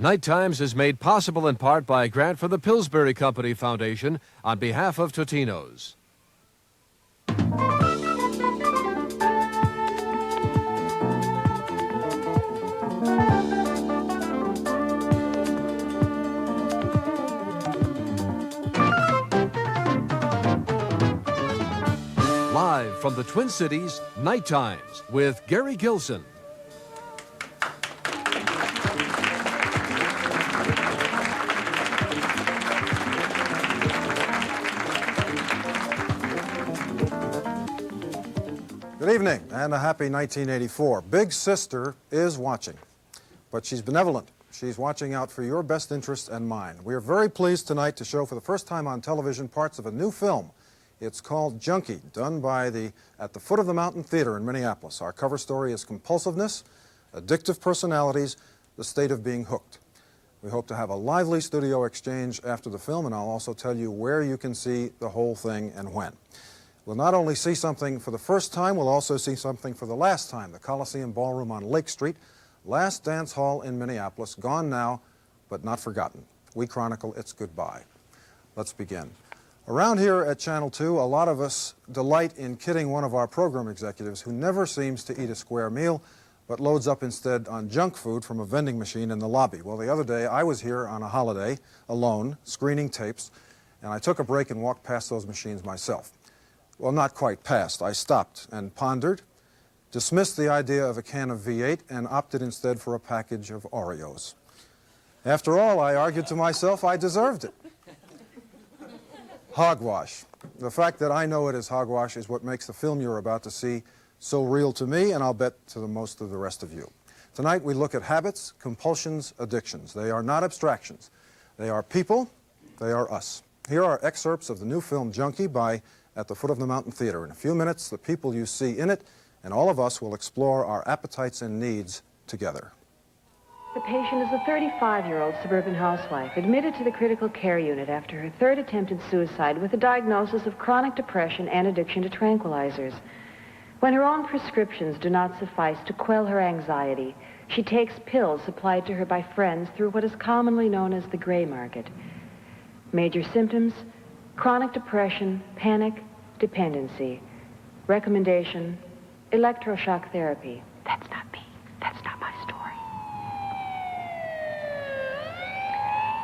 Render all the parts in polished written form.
Night Times is made possible in part by a grant from the Pillsbury Company Foundation on behalf of Totino's. Live from the Twin Cities, Night Times with Gary Gilson. Good evening and a happy 1984. Big Sister is watching, but she's benevolent. She's watching out for your best interest and mine. We are very pleased tonight to show for the first time on television parts of a new film. It's called Junkie, done by at the Foot of the Mountain Theater in Minneapolis. Our cover story is compulsiveness, addictive personalities, the state of being hooked. We hope to have a lively studio exchange after the film, and I'll also tell you where you can see the whole thing and when. We'll not only see something for the first time, we'll also see something for the last time. The Coliseum Ballroom on Lake Street, last dance hall in Minneapolis, gone now, but not forgotten. We chronicle its goodbye. Let's begin. Around here at Channel 2, a lot of us delight in kidding one of our program executives who never seems to eat a square meal, but loads up instead on junk food from a vending machine in the lobby. Well, the other day, I was here on a holiday, alone, screening tapes, and I took a break and walked past those machines myself. Well, not quite past. I stopped and pondered, dismissed the idea of a can of V8, and opted instead for a package of Oreos. After all, I argued to myself, I deserved it. Hogwash. The fact that I know it is hogwash is what makes the film you're about to see so real to me, and I'll bet to the most of the rest of you. Tonight we look at habits, compulsions, addictions. They are not abstractions. They are people. They are us. Here are excerpts of the new film Junkie by At the Foot of the Mountain Theater. In a few minutes, the people you see in it and all of us will explore our appetites and needs together. The patient is a 35-year-old suburban housewife admitted to the critical care unit after her third attempted suicide with a diagnosis of chronic depression and addiction to tranquilizers. When her own prescriptions do not suffice to quell her anxiety, she takes pills supplied to her by friends through what is commonly known as the gray market. Major symptoms: chronic depression, panic, dependency. Recommendation: electroshock therapy. That's not me. That's not my story.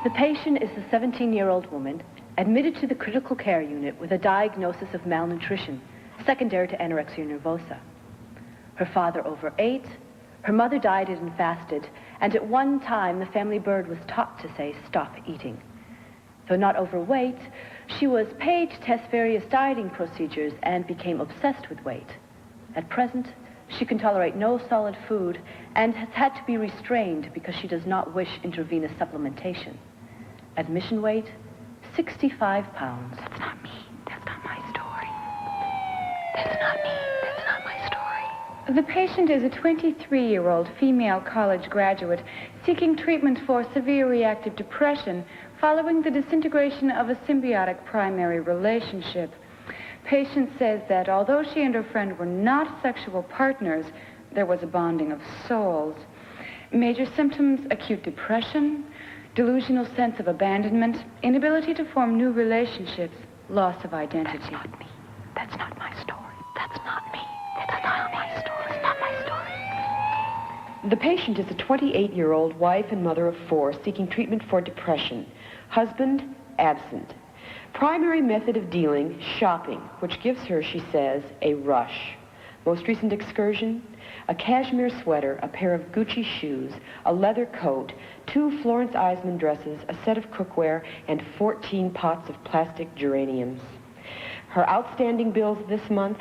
The patient is a 17-year-old woman admitted to the critical care unit with a diagnosis of malnutrition, secondary to anorexia nervosa. Her father overate, her mother dieted and fasted, and at one time the family bird was taught to say, "Stop eating." Though not overweight, she was paid to test various dieting procedures and became obsessed with weight. At present, she can tolerate no solid food and has had to be restrained because she does not wish intravenous supplementation. Admission weight, 65 pounds. That's not me. That's not my story. That's not me. That's not my story. The patient is a 23-year-old female college graduate seeking treatment for severe reactive depression following the disintegration of a symbiotic primary relationship. Patient says that although she and her friend were not sexual partners, there was a bonding of souls. Major symptoms: acute depression, delusional sense of abandonment, inability to form new relationships, loss of identity. That's not me. That's not my story. That's not me. That's not my story. That's not my story. The patient is a 28-year-old wife and mother of 4 seeking treatment for depression. Husband, absent. Primary method of dealing, shopping, which gives her, she says, a rush. Most recent excursion: a cashmere sweater, a pair of Gucci shoes, a leather coat, 2 Florence Eisman dresses, a set of cookware, and 14 pots of plastic geraniums. Her outstanding bills this month: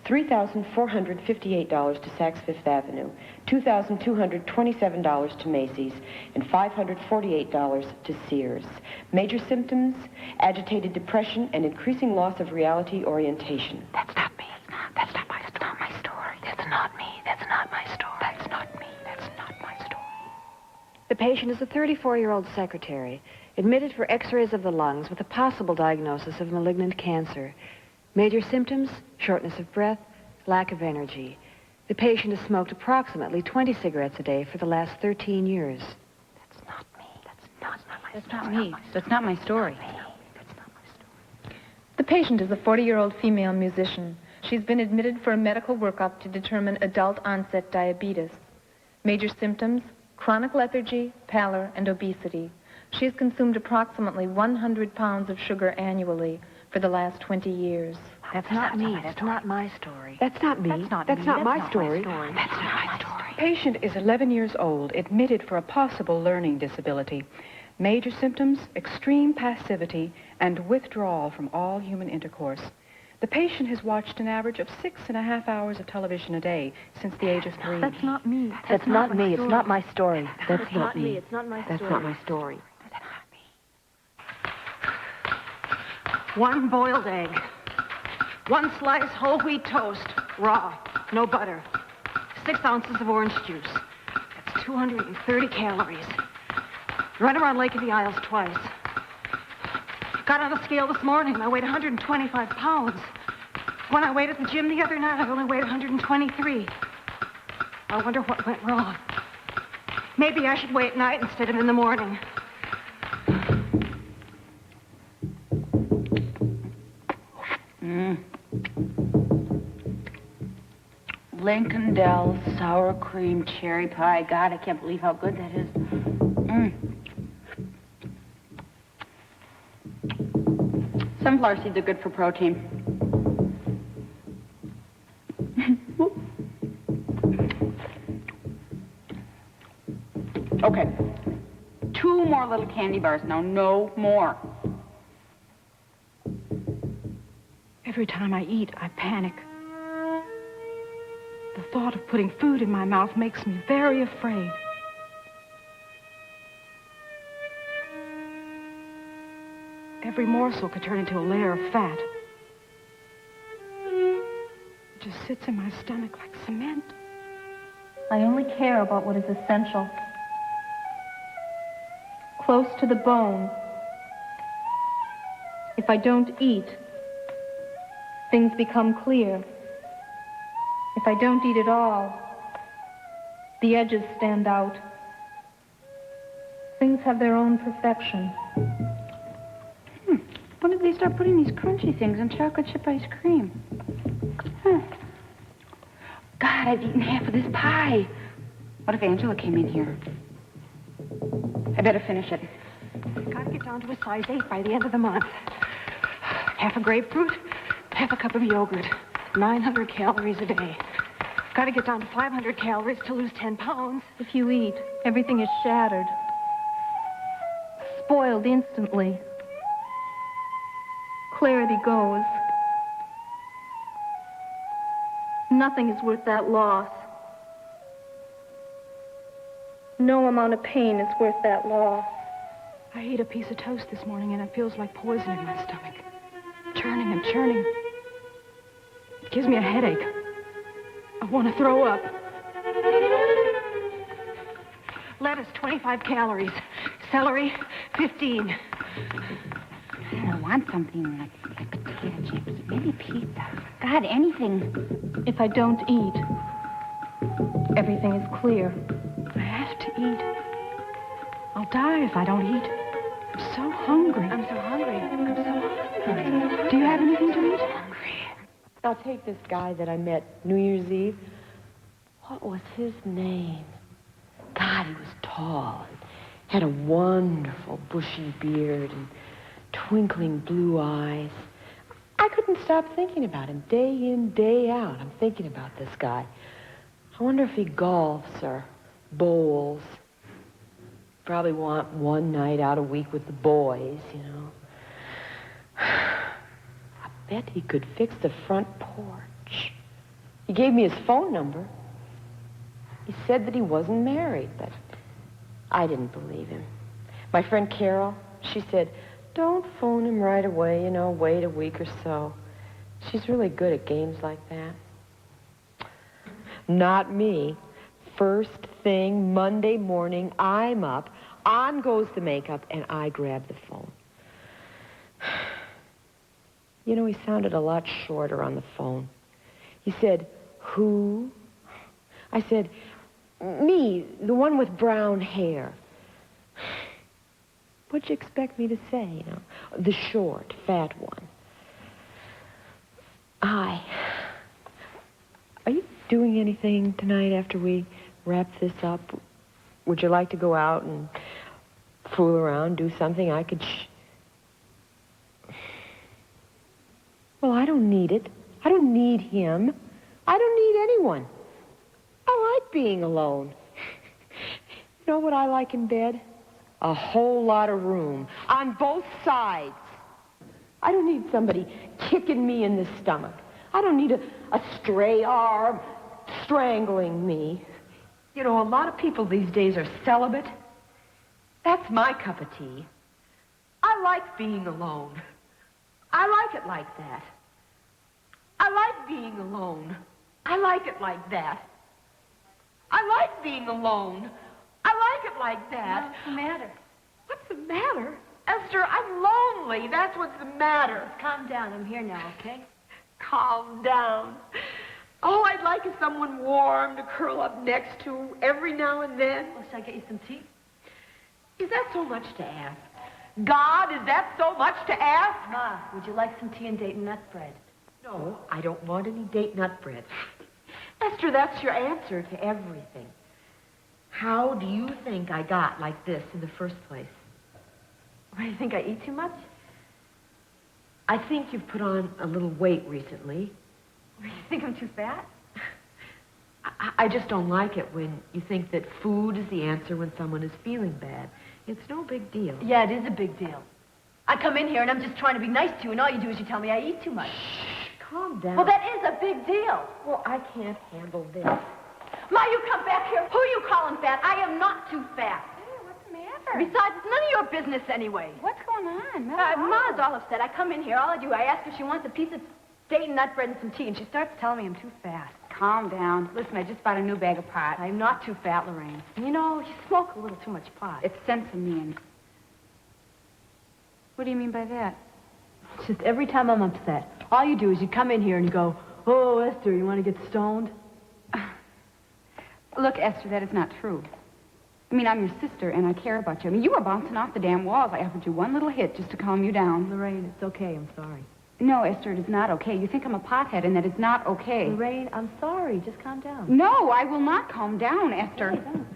$3,458 to Saks Fifth Avenue, $2,227 to Macy's, and $548 to Sears. Major symptoms: agitated depression and increasing loss of reality orientation. That's not me. That's not my story. That's not me. That's not my story. That's not me. That's not my story. The patient is a 34-year-old secretary admitted for x-rays of the lungs with a possible diagnosis of malignant cancer. Major symptoms: shortness of breath, lack of energy. The patient has smoked approximately 20 cigarettes a day for the last 13 years. That's not me. That's not me. That's not my story. The patient is a 40-year-old female musician. She's been admitted for a medical workup to determine adult-onset diabetes. Major symptoms: chronic lethargy, pallor, and obesity. She has consumed approximately 100 pounds of sugar annually for the last 20 years. That's not me. That's not my story. That's not me. That's not That's me. not That's my not story. my That's not my story. Patient is 11 years old, admitted for a possible learning disability. Major symptoms: extreme passivity and withdrawal from all human intercourse. The patient has watched an average of 6.5 hours of television a day since the age of 3. That's not me. That's not me. It's not my story. That's not me. It's not my story. That's not my story. One boiled egg. One slice whole wheat toast, raw, no butter. 6 ounces of orange juice. That's 230 calories. Run around Lake of the Isles twice. Got on the scale this morning. I weighed 125 pounds. When I weighed at the gym the other night, I only weighed 123. I wonder what went wrong. Maybe I should weigh at night instead of in the morning. Lincoln Dell sour cream cherry pie. God, I can't believe how good that is. Sunflower seeds are good for protein. Okay. 2 more little candy bars now, no more. Every time I eat, I panic. The thought of putting food in my mouth makes me very afraid. Every morsel could turn into a layer of fat. It just sits in my stomach like cement. I only care about what is essential. Close to the bone. If I don't eat, things become clear. If I don't eat at all, the edges stand out. Things have their own perfection. When did they start putting these crunchy things in chocolate chip ice cream? Huh. God, I've eaten half of this pie. What if Angela came in here? I better finish it. Gotta get down to a size 8 by the end of the month. Half a grapefruit, half a cup of yogurt. 900 calories a day. Gotta get down to 500 calories to lose 10 pounds. If you eat, everything is shattered. Spoiled instantly. Clarity goes. Nothing is worth that loss. No amount of pain is worth that loss. I ate a piece of toast this morning and it feels like poison in my stomach. Churning and churning. It gives me a headache. I want to throw up. Lettuce, 25 calories. Celery, 15. I want something like potato chips, maybe pizza. God, anything. If I don't eat, everything is clear. I have to eat. I'll die if I don't eat. I'm so hungry. I'm so hungry. I'm so hungry. Do you have anything to eat? Hungry. I'll take this guy that I met New Year's Eve. What was his name? God, he was tall. Had a wonderful bushy beard and twinkling blue eyes. I couldn't stop thinking about him. Day in, day out, I'm thinking about this guy. I wonder if he golfs or bowls. Probably want one night out a week with the boys, you know. I bet he could fix the front porch. He gave me his phone number. He said that he wasn't married, but I didn't believe him. My friend Carol, she said, don't phone him right away, you know, wait a week or so. She's really good at games like that. Not me. First thing Monday morning, I'm up, on goes the makeup, and I grab the phone. You know, he sounded a lot shorter on the phone. He said, who? I said, me, the one with brown hair. What'd you expect me to say, you know? The short, fat one. Hi. Are you doing anything tonight after we wrap this up? Would you like to go out and fool around, do something I could Well, I don't need it. I don't need him. I don't need anyone. I like being alone. You know what I like in bed? A whole lot of room on both sides. I don't need somebody kicking me in the stomach. I don't need a stray arm strangling me. You know, a lot of people these days are celibate. That's my cup of tea. I like being alone. I like it like that. I like being alone. I like it like that. I like being alone. I like it like that. What's the matter? What's the matter? Esther, I'm lonely. That's what's the matter. Calm down. I'm here now, okay? Calm down. All I'd like is someone warm to curl up next to every now and then. Well, shall I get you some tea? Is that so much to ask? God, is that so much to ask? Ma, would you like some tea and date and nut bread? No, I don't want any date nut bread. Esther, that's your answer to everything. How do you think I got like this in the first place? Why, do you think I eat too much? I think you've put on a little weight recently. You think I'm too fat? I just don't like it when you think that food is the answer when someone is feeling bad. It's no big deal. Yeah, it is a big deal. I come in here and I'm just trying to be nice to you, and all you do is you tell me I eat too much. Calm down. Well, that is a big deal. Well, I can't handle this. Ma, you come back here. Who are you calling fat? I am not too fat. Hey, what's the matter? Besides, it's none of your business anyway. What's going on? Ma's all upset. I come in here, all I do, I ask her if she wants a piece of date and nut bread and some tea, and she starts telling me I'm too fat. Calm down. Listen, I just bought a new bag of pot. I'm not too fat, Lorraine. You know, you smoke a little too much pot. It's sensimine. What do you mean by that? It's just every time I'm upset, all you do is you come in here and you go, oh, Esther, you want to get stoned? Look, Esther, that is not true. I mean, I'm your sister, and I care about you. I mean, you were bouncing off the damn walls. I offered you one little hit just to calm you down. Lorraine, it's okay. I'm sorry. No, Esther, it is not okay. You think I'm a pothead, and that is not okay. Lorraine, I'm sorry. Just calm down. No, I will not calm down, Esther. No, don't.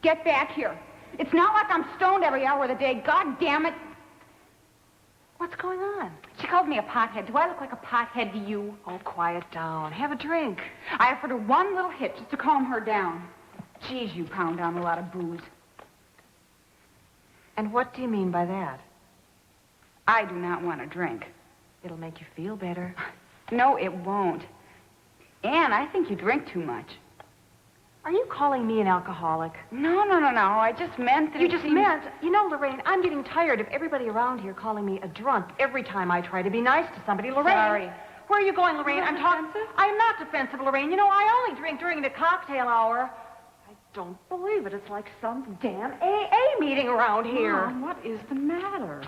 Get back here. It's not like I'm stoned every hour of the day. God damn it. What's going on? She called me a pothead. Do I look like a pothead to you? Oh, quiet down. Have a drink. I offered her one little hit just to calm her down. Geez, you pound down a lot of booze. And what do you mean by that? I do not want to drink. It'll make you feel better. No, it won't. And I think you drink too much. Are you calling me an alcoholic? No. I just meant that You it just seems- meant, you know, Lorraine, I'm getting tired of everybody around here calling me a drunk every time I try to be nice to somebody. Lorraine. Sorry. Where are you going, Lorraine? Is that I'm talking. defensive? I'm not defensive, Lorraine. You know, I only drink during the cocktail hour. I don't believe it. It's like some damn AA meeting around here. Mom, what is the matter?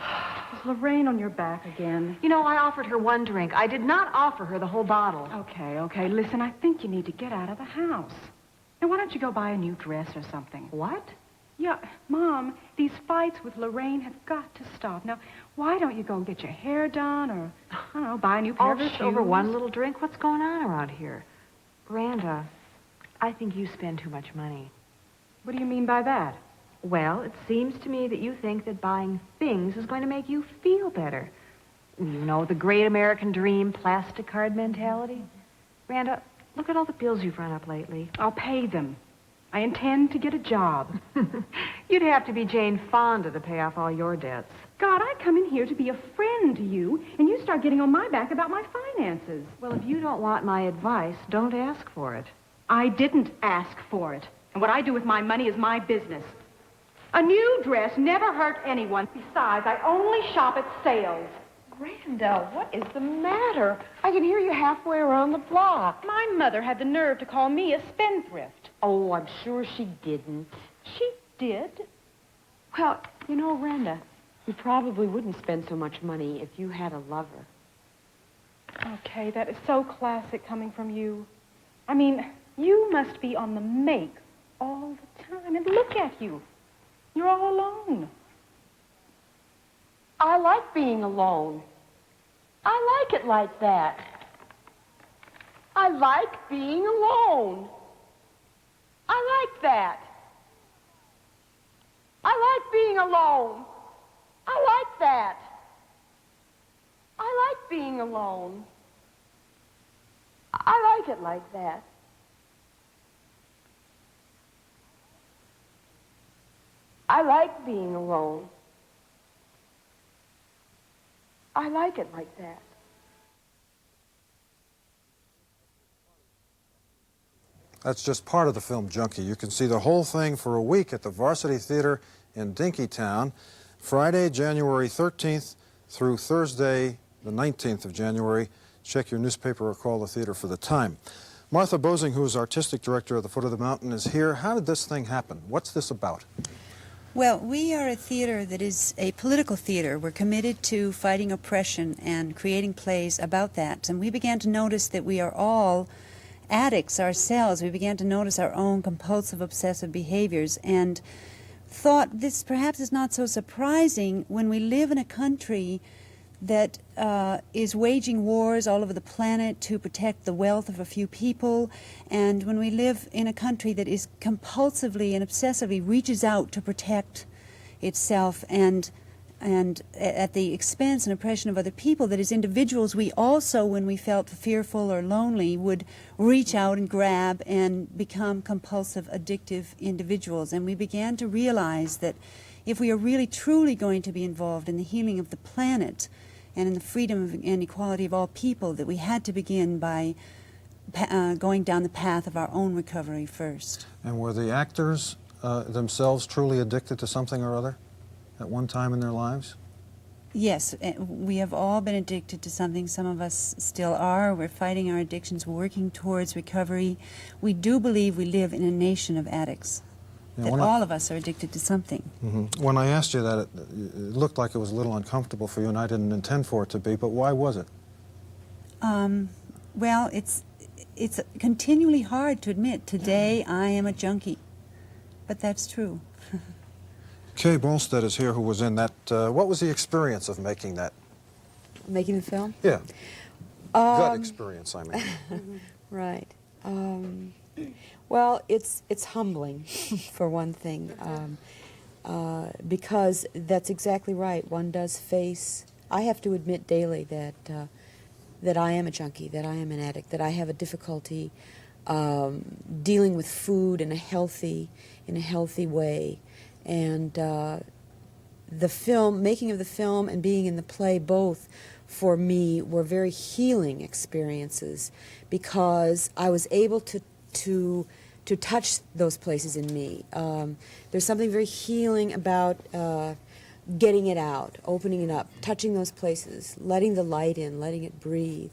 Is Lorraine on your back again? You know, I offered her one drink. I did not offer her the whole bottle. Okay. Listen, I think you need to get out of the house. Now, why don't you go buy a new dress or something? What? Yeah, Mom, these fights with Lorraine have got to stop. Now, why don't you go get your hair done or, I don't know, buy a new pair All of this shoes? over one little drink? What's going on around here? Miranda, I think you spend too much money. What do you mean by that? Well, it seems to me that you think that buying things is going to make you feel better. You know, the great American dream, plastic card mentality. Miranda, look at all the bills you've run up lately. I'll pay them. I intend to get a job. You'd have to be Jane Fonda to pay off all your debts. God, I come in here to be a friend to you, and you start getting on my back about my finances. Well, if you don't want my advice, don't ask for it. I didn't ask for it. And what I do with my money is my business. A new dress never hurt anyone. Besides, I only shop at sales. Randall, what is the matter? I can hear you halfway around the block. My mother had the nerve to call me a spendthrift. Oh, I'm sure she didn't. She did. Well, you know, Randa, you probably wouldn't spend so much money if you had a lover. Okay, that is so classic coming from you. I mean, you must be on the make all the time. And look at you. You're all alone. I like being alone. I like it like that. I like being alone. I like that. I like being alone. I like that. I like being alone. I like it like that. I like being alone. I like it like that. That's just part of the film Junkie. You can see the whole thing for a week at the Varsity Theater in Dinkytown, Friday, January 13th through Thursday, the 19th of January. Check your newspaper or call the theater for the time. Martha Bosing, who is artistic director at the Foot of the Mountain, is here. How did this thing happen? What's this about? Well, we are a theater that is a political theater. We're committed to fighting oppression and creating plays about that. And we began to notice that we are all addicts ourselves. We began to notice our own compulsive, obsessive behaviors and thought this perhaps is not so surprising when we live in a country that is waging wars all over the planet to protect the wealth of a few people, and when we live in a country that is compulsively and obsessively reaches out to protect itself and at the expense and oppression of other people, that as individuals we also, when we felt fearful or lonely, would reach out and grab and become compulsive, addictive individuals. And we began to realize that if we are really truly going to be involved in the healing of the planet and in the freedom and equality of all people, that we had to begin by going down the path of our own recovery first. And were the actors themselves truly addicted to something or other at one time in their lives? Yes, we have all been addicted to something. Some of us still are. We're fighting our addictions, working towards recovery. We do believe we live in a nation of addicts, that all of us are addicted to something. Mm-hmm. When I asked you that, it looked like it was a little uncomfortable for you, and I didn't intend for it to be, but why was it? Well, it's continually hard to admit, today I am a junkie, but that's true. Kay Bolstead is here, who was in that. What was the experience of making that? Making the film? Yeah. Gut experience, I mean. Right. Well, it's humbling, for one thing, because that's exactly right. One does face. I have to admit daily that I am a junkie, that I am an addict, that I have a difficulty dealing with food in a healthy way. And the film, making of the film and being in the play, both for me were very healing experiences, because I was able to touch those places in me. There's something very healing about getting it out, opening it up, touching those places, letting the light in, letting it breathe.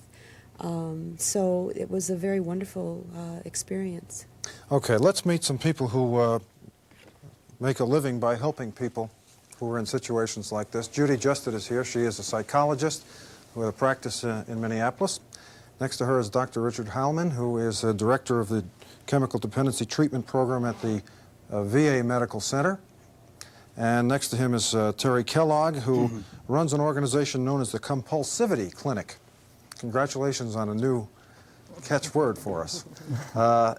So it was a very wonderful experience. Okay, let's meet some people who make a living by helping people who are in situations like this. Judy Justed is here. She is a psychologist who had a practice in Minneapolis. Next to her is Dr. Richard Heilman, who is a director of the Chemical Dependency Treatment Program at the VA Medical Center. And next to him is Terry Kellogg, who runs an organization known as the Compulsivity Clinic. Congratulations on a new catchword for us.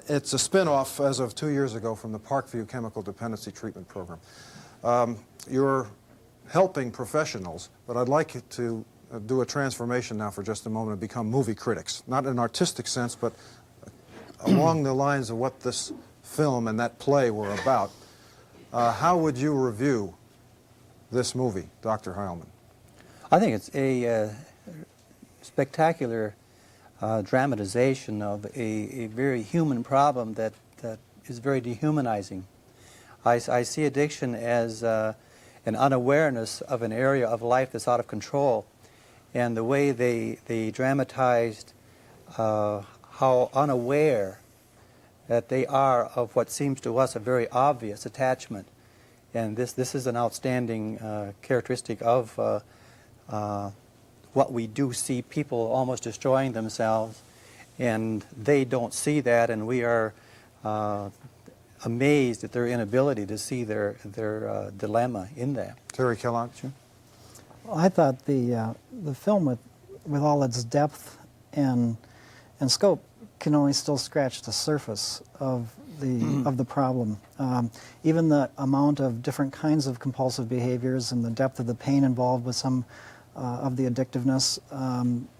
It's a spin-off as of 2 years ago from the Parkview Chemical Dependency Treatment Program. You're helping professionals, but I'd like you to do a transformation now for just a moment and become movie critics. Not in an artistic sense, but along the lines of what this film and that play were about. How would you review this movie, Dr. Heilman? I think it's a spectacular dramatization of a very human problem that is very dehumanizing. I see addiction as an unawareness of an area of life that's out of control, and the way they dramatized how unaware that they are of what seems to us a very obvious attachment. And this is an outstanding characteristic of what we do see, people almost destroying themselves, and they don't see that, and we are amazed at their inability to see their dilemma in that. Terry Kellogg? Sure. Well, I thought the film, with all its depth and scope, can only still scratch the surface of the problem. Even the amount of different kinds of compulsive behaviors and the depth of the pain involved with some of the addictiveness,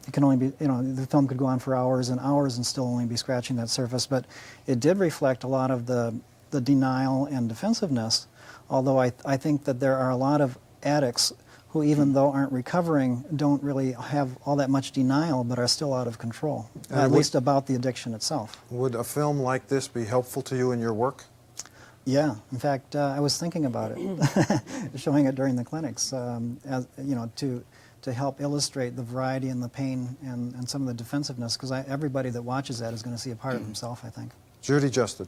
it can only be, the film could go on for hours and hours and still only be scratching that surface. But it did reflect a lot of the denial and defensiveness, although I think that there are a lot of addicts who, even though aren't recovering, don't really have all that much denial, but are still out of control, at least about the addiction itself. Would a film like this be helpful to you in your work? Yeah, in fact, I was thinking about it, showing it during the clinics, as, to help illustrate the variety and the pain and some of the defensiveness, because everybody that watches that is going to see a part of himself, I think. Judy Justin.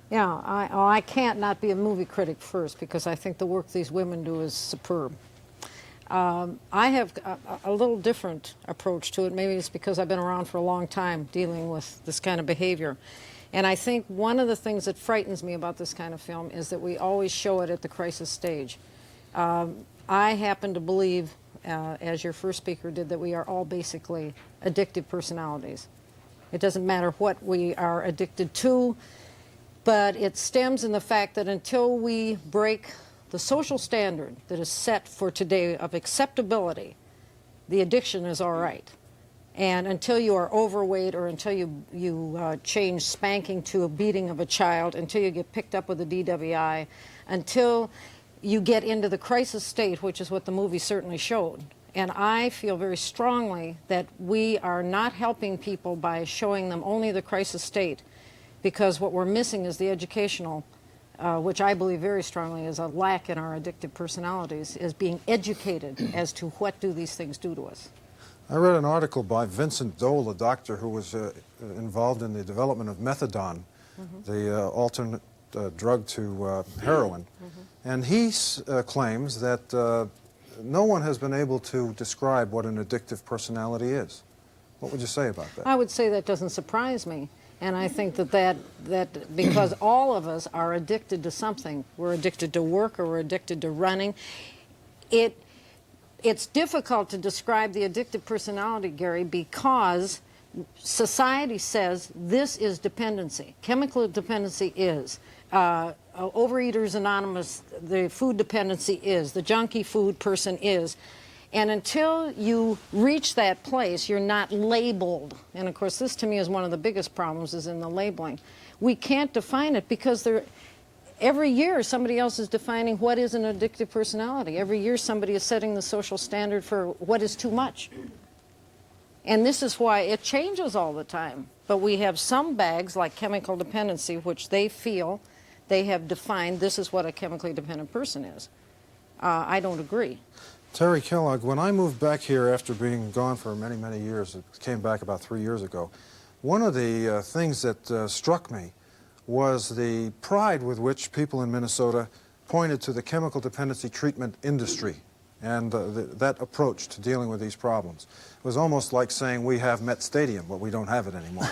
Yeah, I can't not be a movie critic first, because I think the work these women do is superb. I have a little different approach to it. Maybe it's because I've been around for a long time dealing with this kind of behavior. And I think one of the things that frightens me about this kind of film is that we always show it at the crisis stage. I happen to believe, as your first speaker did, that we are all basically addictive personalities. It doesn't matter what we are addicted to, but it stems in the fact that until we break the social standard that is set for today of acceptability, the addiction is all right. And until you are overweight, or until you change spanking to a beating of a child, until you get picked up with a DWI, until you get into the crisis state, which is what the movie certainly showed. And I feel very strongly that we are not helping people by showing them only the crisis state, because what we're missing is the educational, which I believe very strongly is a lack in our addictive personalities, is being educated as to what do these things do to us. I read an article by Vincent Dole, a doctor who was involved in the development of methadone, the alternate drug to heroin. And he claims that no one has been able to describe what an addictive personality is. What would you say about that? I would say that doesn't surprise me. And I think that because all of us are addicted to something, we're addicted to work or we're addicted to running, it's difficult to describe the addictive personality, Gary, because society says this is dependency. Chemical dependency is. Overeaters Anonymous, the food dependency is. The junkie food person is. And until you reach that place, you're not labeled. And of course, this to me is one of the biggest problems, is in the labeling. We can't define it because every year somebody else is defining what is an addictive personality. Every year somebody is setting the social standard for what is too much. And this is why it changes all the time. But we have some bags, like chemical dependency, which they feel they have defined, this is what a chemically dependent person is. I don't agree. Terry Kellogg, when I moved back here after being gone for many, many years, it came back about 3 years ago, one of the things that struck me was the pride with which people in Minnesota pointed to the chemical dependency treatment industry and that approach to dealing with these problems. It was almost like saying we have Met Stadium, but we don't have it anymore.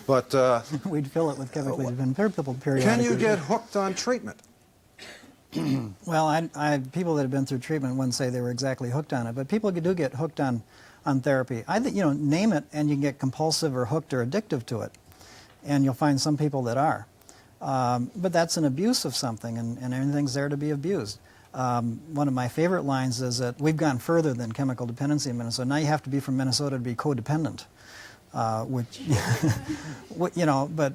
But we'd fill it with chemically dependent people periodically. Can you get hooked on treatment? Well, people that have been through treatment wouldn't say they were exactly hooked on it, but people do get hooked on therapy. I think, name it and you can get compulsive or hooked or addictive to it, and you'll find some people that are. But that's an abuse of something, and everything's there to be abused. One of my favorite lines is that we've gone further than chemical dependency in Minnesota. Now you have to be from Minnesota to be codependent, which, but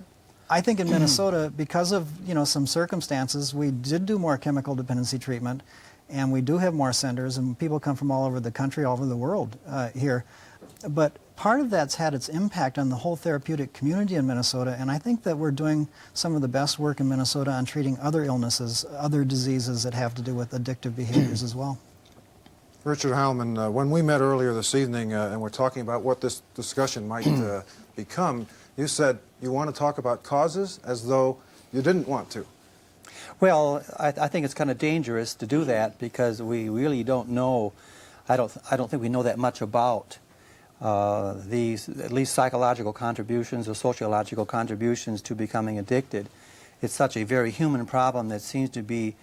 I think in Minnesota, because of some circumstances, we did do more chemical dependency treatment, and we do have more centers, and people come from all over the country, all over the world here. But part of that's had its impact on the whole therapeutic community in Minnesota, and I think that we're doing some of the best work in Minnesota on treating other illnesses, other diseases that have to do with addictive behaviors as well. Richard Heilman, when we met earlier this evening and we're talking about what this discussion might become, you said you want to talk about causes as though you didn't want to. Well, I think it's kind of dangerous to do that because we really don't know, I don't think we know that much about these, at least psychological contributions or sociological contributions to becoming addicted. It's such a very human problem that seems to be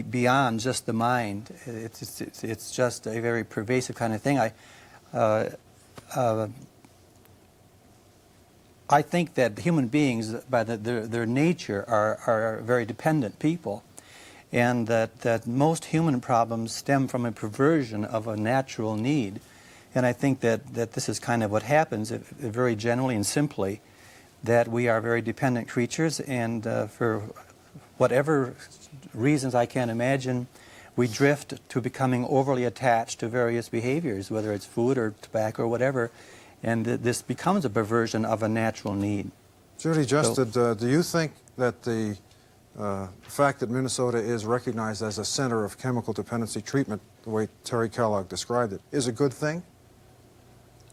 beyond just the mind. It's just a very pervasive kind of thing. I think that human beings, by their nature, are very dependent people, and that most human problems stem from a perversion of a natural need. And I think that this is kind of what happens, very generally and simply, that we are very dependent creatures, and for whatever reasons I can imagine, we drift to becoming overly attached to various behaviors, whether it's food or tobacco or whatever, and this becomes a perversion of a natural need. Judy Justed, do you think that the fact that Minnesota is recognized as a center of chemical dependency treatment, the way Terry Kellogg described it, is a good thing?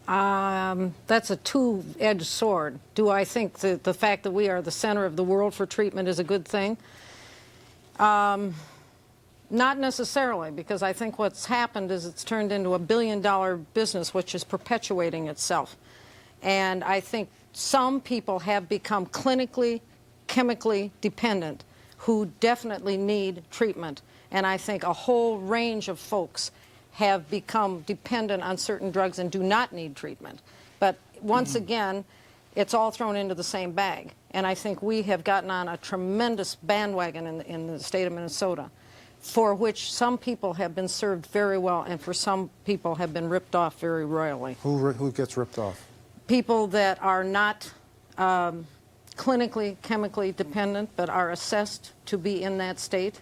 That's a two-edged sword. Do I think that the fact that we are the center of the world for treatment is a good thing? Not necessarily, because I think what's happened is it's turned into $1 billion business, which is perpetuating itself. And I think some people have become clinically, chemically dependent who definitely need treatment. And I think a whole range of folks have become dependent on certain drugs and do not need treatment. But once again, it's all thrown into the same bag. And I think we have gotten on a tremendous bandwagon in the state of Minnesota, for which some people have been served very well, and for some people have been ripped off very royally. Who gets ripped off? People that are not clinically, chemically dependent, but are assessed to be in that state,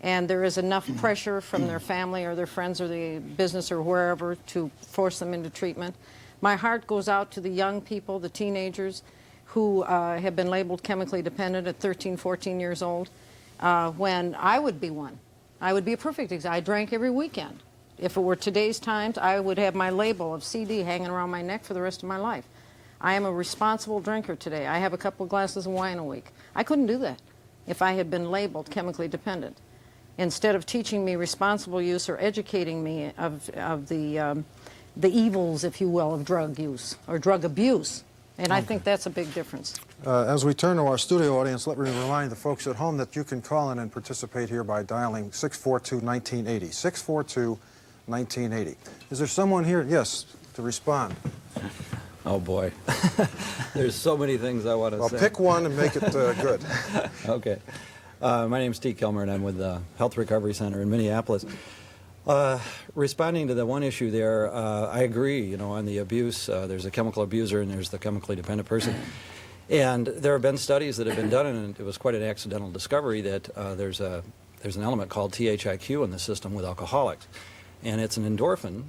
and there is enough pressure from their family or their friends or the business or wherever to force them into treatment. My heart goes out to the young people, the teenagers, who have been labeled chemically dependent at 13, 14 years old, when I would be one. I would be a perfect example. I drank every weekend. If it were today's times, I would have my label of CD hanging around my neck for the rest of my life. I am a responsible drinker today. I have a couple of glasses of wine a week. I couldn't do that if I had been labeled chemically dependent. Instead of teaching me responsible use or educating me of the evils, if you will, of drug use or drug abuse. And I think that's a big difference. As we turn to our studio audience, let me remind the folks at home that you can call in and participate here by dialing 642-1980. 642-1980. Is there someone here, yes, to respond? Oh, boy. There's so many things I want to say. Well, pick one and make it good. Okay. My name's Steve Kilmer, and I'm with the Health Recovery Center in Minneapolis. Responding to the one issue there, I agree, you know, on the abuse. There's a chemical abuser and there's the chemically dependent person. And there have been studies that have been done, and it was quite an accidental discovery that there's an element called THIQ in the system with alcoholics. And it's an endorphin,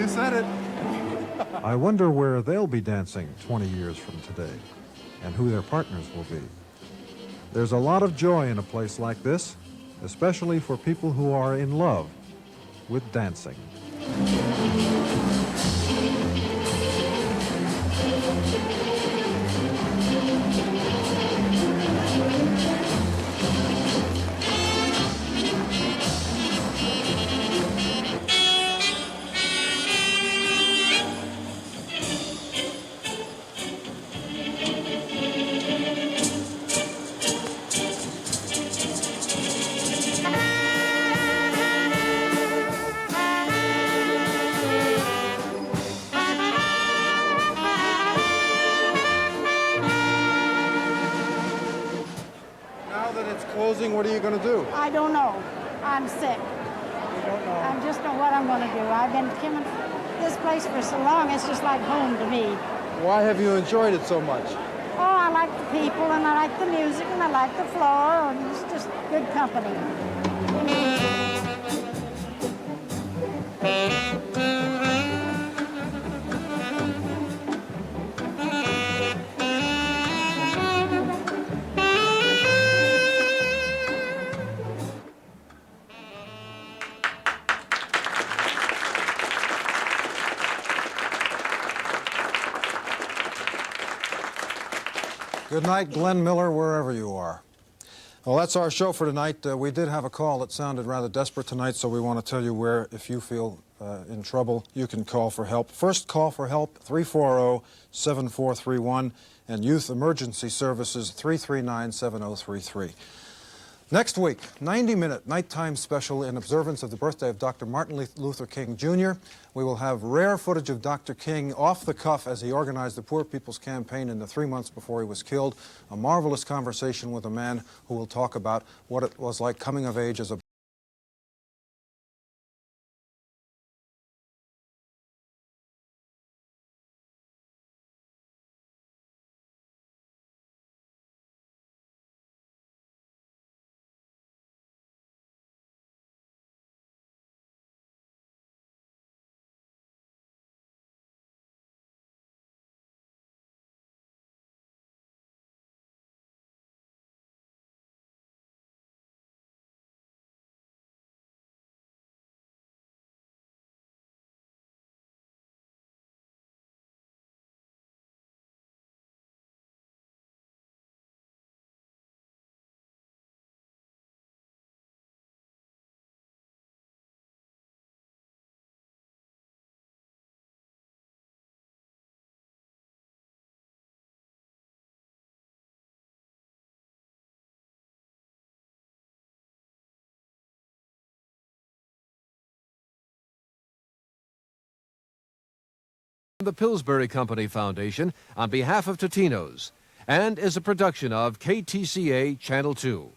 You said it. I wonder where they'll be dancing 20 years from today and who their partners will be. There's a lot of joy in a place like this, especially for people who are in love with dancing. Now that it's closing, what are you going to do? I don't know. I'm sick. You don't know. I just know what I'm going to do. I've been coming this place for so long, it's just like home to me. Why have you enjoyed it so much? Oh, I like the people, and I like the music, and I like the floor, and it's just good company. Good night, Glenn Miller, wherever you are. Well, that's our show for tonight. We did have a call that sounded rather desperate tonight, so we want to tell you where, if you feel in trouble, you can call for help. First call for help, 340-7431, and Youth Emergency Services, 339-7033. Next week, 90-minute nighttime special in observance of the birthday of Dr. Martin Luther King, Jr. We will have rare footage of Dr. King off the cuff as he organized the Poor People's Campaign in the 3 months before he was killed. A marvelous conversation with a man who will talk about what it was like coming of age as a The Pillsbury Company Foundation on behalf of Totino's and is a production of KTCA Channel 2.